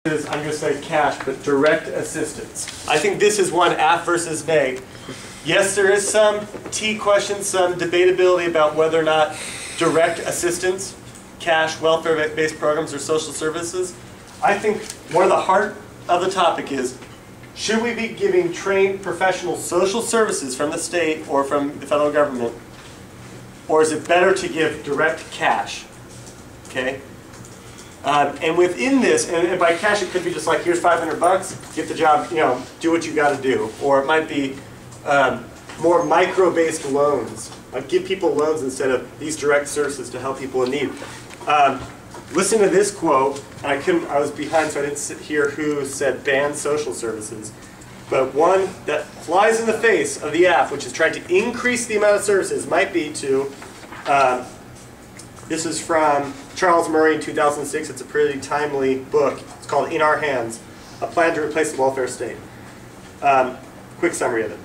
I'm going to say cash, but direct assistance. I think this is one AF versus neg. Yes, there is some T question, some debatability about whether or not direct assistance, cash, welfare-based programs, or social services. I think one of the heart of the topic is, should we be giving trained professional social services from the state or from the federal government, or is it better to give direct cash? Okay. And within this, and by cash it could be just like, here's $500, get the job, do what you got to do. Or it might be more micro-based loans, like give people loans instead of these direct services to help people in need. Listen to this quote, and I was behind so I didn't hear who said ban social services. But one that flies in the face of the AF, which is trying to increase the amount of services, might be to, this is from Charles Murray in 2006. It's a pretty timely book. It's called In Our Hands, A Plan to Replace the Welfare State. Quick summary of it.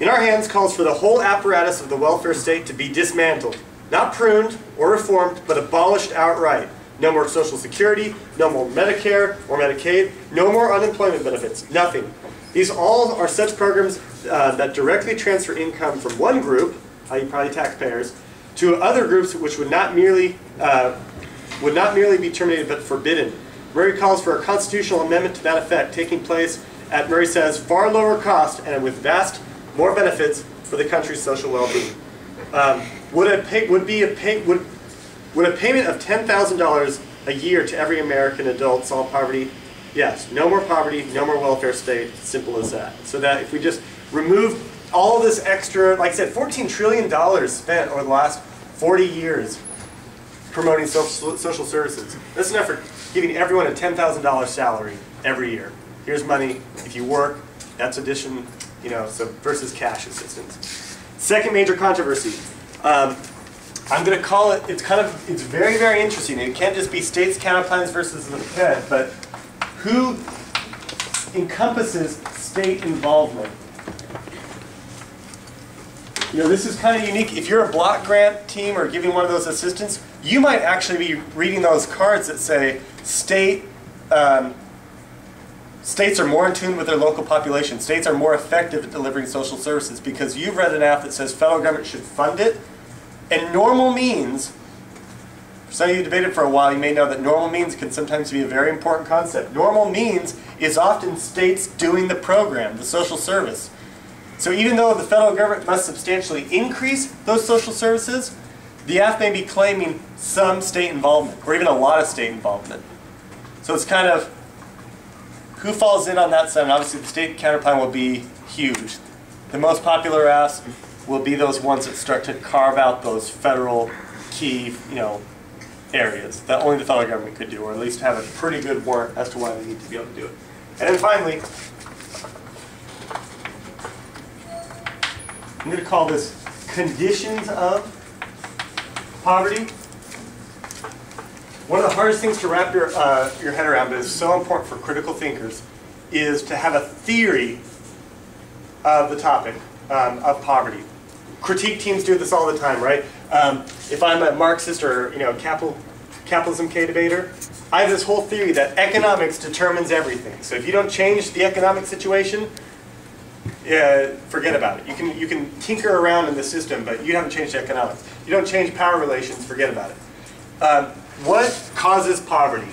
In Our Hands calls for the whole apparatus of the welfare state to be dismantled, not pruned or reformed, but abolished outright. No more Social Security, no more Medicare or Medicaid, no more unemployment benefits, nothing. These all are such programs that directly transfer income from one group, i.e. probably taxpayers, to other groups which would not merely be terminated but forbidden. Murray calls for a constitutional amendment to that effect, taking place at, Murray says, far lower cost and with vast more benefits for the country's social well-being. Would a payment of $10,000 a year to every American adult solve poverty? Yes. No more poverty, no more welfare state, simple as that. So that if we just remove all this extra, like I said, $14 trillion spent over the last 40 years promoting social services. That's enough for giving everyone a $10,000 salary every year. Here's money. If you work, that's addition, so versus cash assistance. Second major controversy. I'm going to call it, it's very, very interesting. It can't just be states, county plans versus the Fed, but who encompasses state involvement? This is kind of unique. If you're a block grant team or giving one of those assistance, you might actually be reading those cards that say states are more in tune with their local population. States are more effective at delivering social services because you've read an app that says federal government should fund it. And normal means, for some of you debated for a while, you may know that normal means can sometimes be a very important concept. Normal means is often states doing the program, the social service. So even though the federal government must substantially increase those social services, the AF may be claiming some state involvement, or even a lot of state involvement. So it's kind of who falls in on that side, and obviously the state counterplan will be huge. The most popular AFs will be those ones that start to carve out those federal key, areas that only the federal government could do, or at least have a pretty good warrant as to why they need to be able to do it. And then finally, I'm going to call this conditions of poverty. One of the hardest things to wrap your head around, but is so important for critical thinkers, is to have a theory of the topic of poverty. Critique teams do this all the time, right? If I'm a Marxist or capitalism K debater, I have this whole theory that economics determines everything. So if you don't change the economic situation, forget about it. You can tinker around in the system, but you haven't changed economics. You don't change power relations, forget about it. What causes poverty?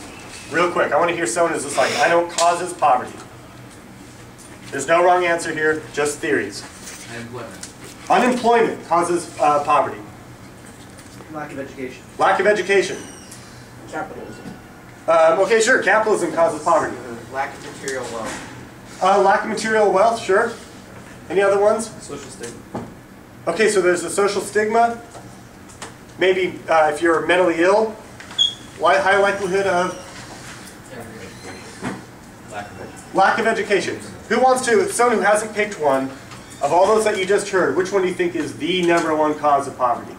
Real quick, I want to hear someone who's just like, I know what causes poverty. There's no wrong answer here, just theories. Unemployment. Unemployment causes poverty. Lack of education. Lack of education. Capitalism. Okay, sure, capitalism causes poverty. Lack of material wealth. Lack of material wealth, sure. Any other ones? Social stigma. Okay, so there's a social stigma. Maybe if you're mentally ill, high likelihood of lack of education. Who wants to, someone who hasn't picked one, of all those that you just heard, which one do you think is the #1 cause of poverty?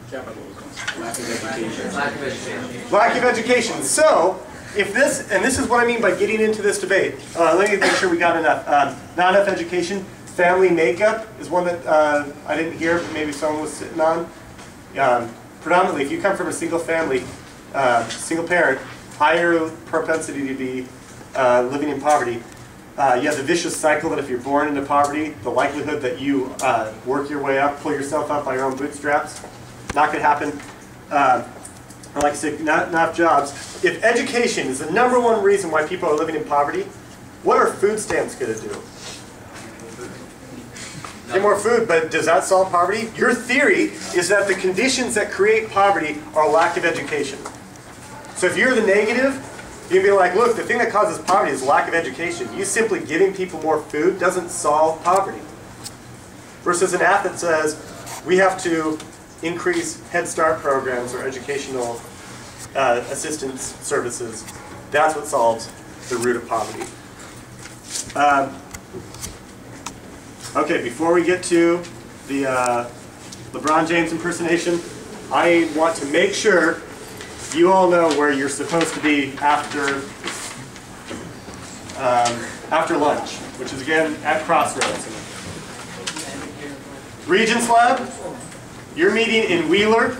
Capitalism. Lack of education. Lack of education. Lack of education. So, if this, and this is what I mean by getting into this debate, let me make sure we got enough. Not enough education. Family makeup is one that I didn't hear, but maybe someone was sitting on. Predominantly, if you come from a single family, single parent, higher propensity to be living in poverty, you have the vicious cycle that if you're born into poverty, the likelihood that you work your way up, pull yourself up by your own bootstraps, not going to happen. Like I said, not enough jobs. If education is the #1 reason why people are living in poverty, what are food stamps going to do? Get more food, but does that solve poverty? Your theory is that the conditions that create poverty are lack of education. So if you're the negative, you can be like, look, the thing that causes poverty is lack of education. You simply giving people more food doesn't solve poverty. Versus an app that says, we have to increase Head Start programs or educational assistance services. That's what solves the root of poverty. Okay, before we get to the LeBron James impersonation, I want to make sure you all know where you're supposed to be after lunch, which is again at Crossroads. Regents Lab, you're meeting in Wheeler,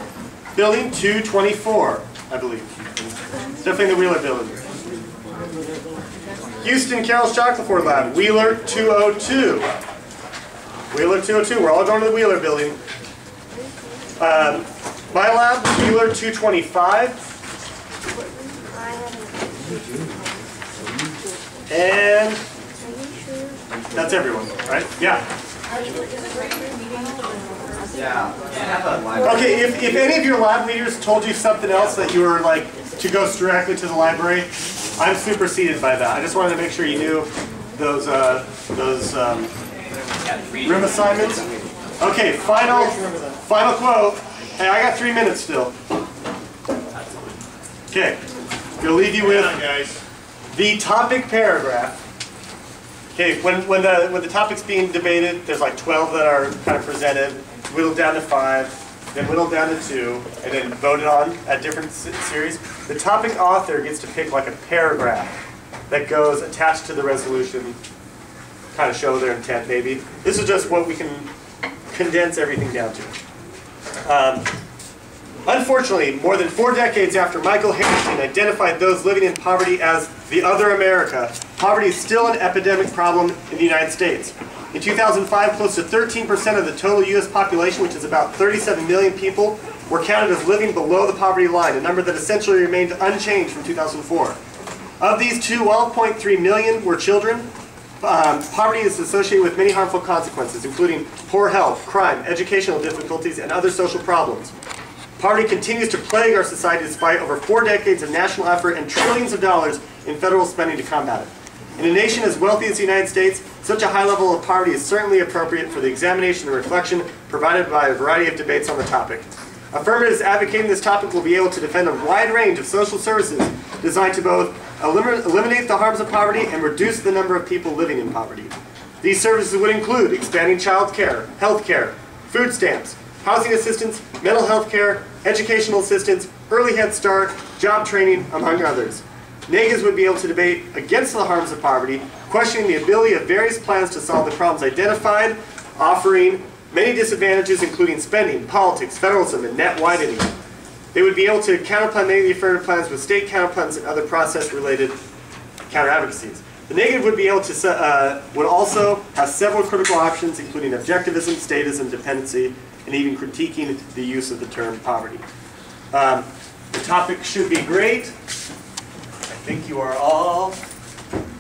building 224, I believe. It's definitely the Wheeler building. Houston Carroll Shackelford Lab, Wheeler 202. Wheeler 202, we're all going to the Wheeler building. My lab, Wheeler 225. And that's everyone, right? Yeah. Okay, if any of your lab leaders told you something else that you were like to go directly to the library, I'm superseded by that. I just wanted to make sure you knew those room assignments. Okay, final quote. Hey, I got 3 minutes still. Okay, gonna leave you with the topic paragraph. Okay, when the topic's being debated, there's like 12 that are kind of presented, whittled down to 5, then whittled down to 2, and then voted on at different series. The topic author gets to pick like a paragraph that goes attached to the resolution, kind of show their intent maybe. This is just what we can condense everything down to. Unfortunately, more than 4 decades after Michael Harrington identified those living in poverty as the other America, poverty is still an epidemic problem in the United States. In 2005, close to 13% of the total U.S. population, which is about 37 million people, were counted as living below the poverty line, a number that essentially remained unchanged from 2004. Of these 12.3 million were children. Poverty is associated with many harmful consequences, including poor health, crime, educational difficulties, and other social problems. Poverty continues to plague our society despite over 4 decades of national effort and trillions of dollars in federal spending to combat it. In a nation as wealthy as the United States, such a high level of poverty is certainly appropriate for the examination and reflection provided by a variety of debates on the topic. Affirmatives advocating this topic will be able to defend a wide range of social services designed to both eliminate the harms of poverty and reduce the number of people living in poverty. These services would include expanding child care, health care, food stamps, housing assistance, mental health care, educational assistance, early Head Start, job training, among others. Negatives would be able to debate against the harms of poverty, questioning the ability of various plans to solve the problems identified, offering many disadvantages including spending, politics, federalism, and net widening. They would be able to counterplan many of the affirmative plans with state counterplans and other process-related counter-advocacies. The negative would be able to would also have several critical options, including objectivism, statism, dependency, and even critiquing the use of the term poverty. The topic should be great. I think you are all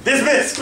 dismissed.